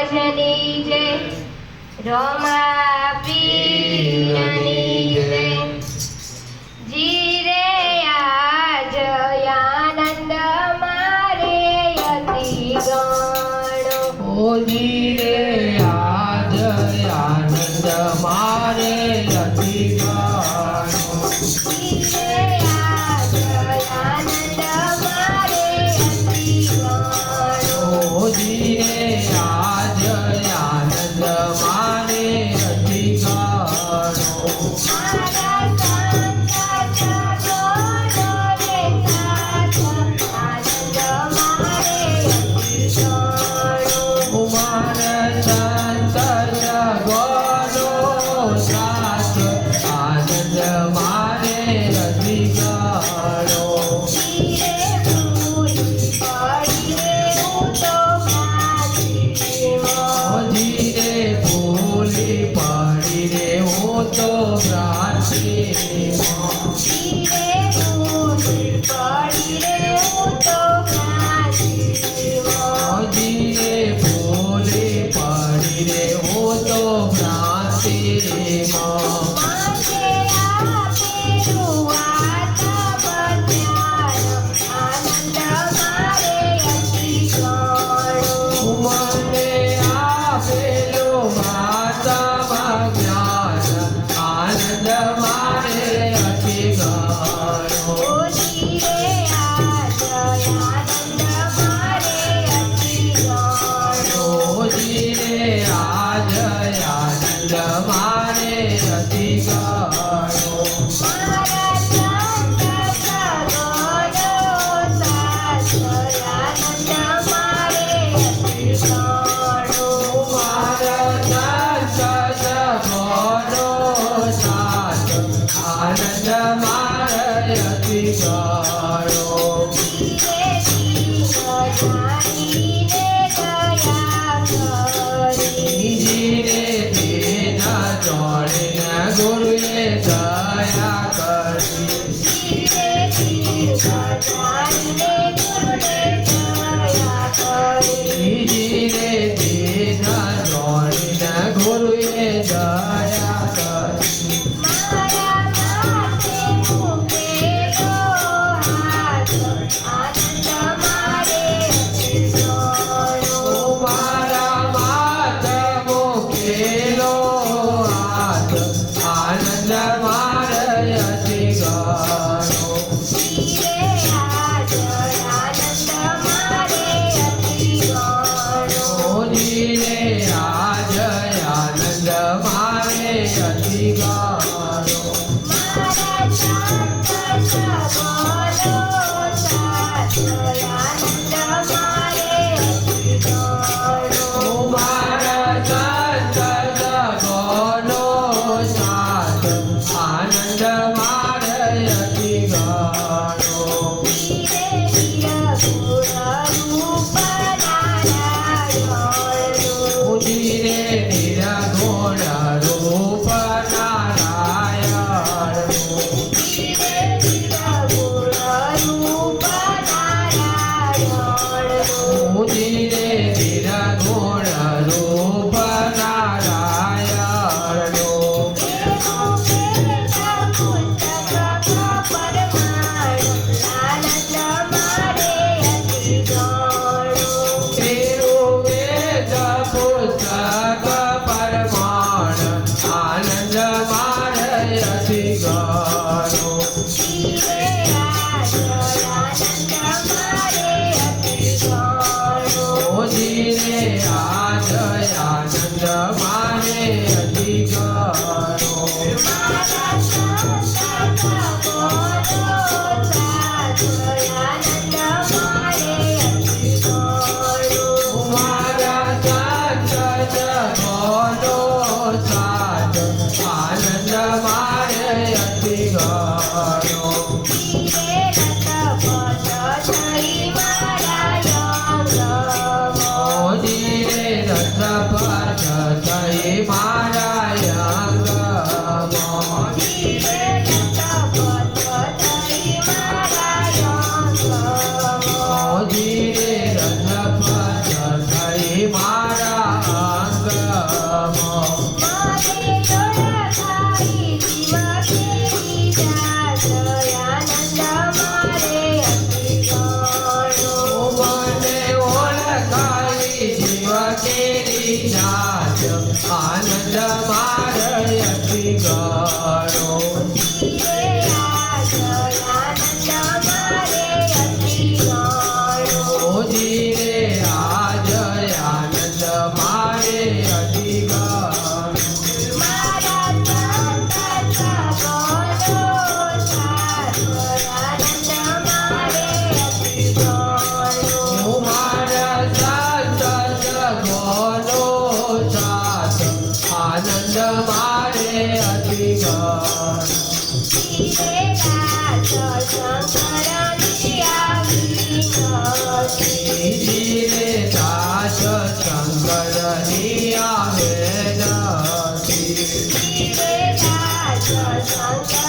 કૃષ્ણની જય, રમા પ્રિયની જય. જીરે આજ આનંદ મારે અતિ ગણો. ઓ જીરે આજ આનંદ મારે અતિ ગણો. જીરે આજ આનંદ મારે અતિ ગણો. ઓ જીરે આજ આનંદ મારે અતિ ગણો. મારા સંત સગોનો રે સાથ આનંદ મારે અતિ ગણો. કુમાર સંત જગોનો સાથ આનંદ મારે અતિ ગણો. જીરે ફૂલ પડીએ હું તો પ્રાચીમાં. ધીરે ભૂલી પડી રે હું તો પ્રાચીમાં. જીરે ફૂલ પડીએ હું તો પ્રાચીમાં. ધીરે ભૂલી પડી રે હું તો પ્રાચીમાં. માગે આપેલું વાત બધાનો આનંદ મારે અતિ ગણો. મને આપેલો માતામાં જ્ઞાન આનંદ મારે અતિ ગણો. ઓ જીરે આજ આનંદ મારે અતિ ગણો. ધીરે આજ આનંદ મારે અતિ ગણો. મારા સંત સગોનો સાથ આનંદ મારે અતિ ગણો. મારા સંત સગોનો સાથ આનંદ મારે અતિ ગણો. ધીરે ધીરે જાણીને દયા કરી. ધીરે ધીરે જોડીને ગુરુએ દયા કરી. ધીરે ધીરે જાણીને ગુરુને દયા કરી. ધીરે ધીરે જોડીને ગુરુએ દયા કરી. મારા માથે મૂકેલો હાથ આનંદ મારે અતિ ગણો. મારા માત મૂકેલો હાથ આનંદ મારે અતિ ગણો. જીરે આજ આનંદ મારે અતિ ગણો. ધીરે આજ આનંદ મારે અતિ ગણો. મારા સંત સગોનો સાથ આનંદ મારે અતિ ગણો. મારા સંત સગોનો સાથ આનંદ મારે અતિ ગણો. ધીરે ધીરે ગુણ રૂપ નારાયણનું. ધીરે ધીરે ગુણ રૂપ નારાયણનું. ધીરે ધીરે ગુણ રૂપ નારાયણનું. ધીરે ધીરે ગુણ રૂપ નારાયણનું. એનું પેટા પુસ્તક પરમાણુ આનંદ મારે અતિ ગણો. તેરું વેદ પુસ્તક પરમાણ આનંદ મારે અતિ ગણો. જીરે આજ આનંદ મારે અતિ ગણો. ધીરે આજ આનંદ મારે અતિ ગણો. મારા સંત સગોનો સાથ આનંદ મારે અતિ ગણો. મારા સંત જગોનો સાથ આનંદ મારે અતિ ગણો. ધીરે રતપત થઈ મારા અંગમાં. ધીરે રસપત થઈ મારા અંગમાં. ધીરે રતપત થઈ મારા અંગમાં. ધીરે રસપત થઈ મારા શિવ કેરી નાચ આનંદ મારે અતિ ગણો ધીરે આજ આનંદ મારે અતિ ગણો ધીરે આજ આનંદ મારે અતિ ગણો મારા સંકટ બોલો સાથ આનંદ મારે અતિ ગણો મારા સાત ગોનો સાત આનંદ મારે અતિ ગણ ધીરે આજ શંકરની આવી નથી ધીરે સાત શંકરની આવે નથી ધીરે આજ શંકર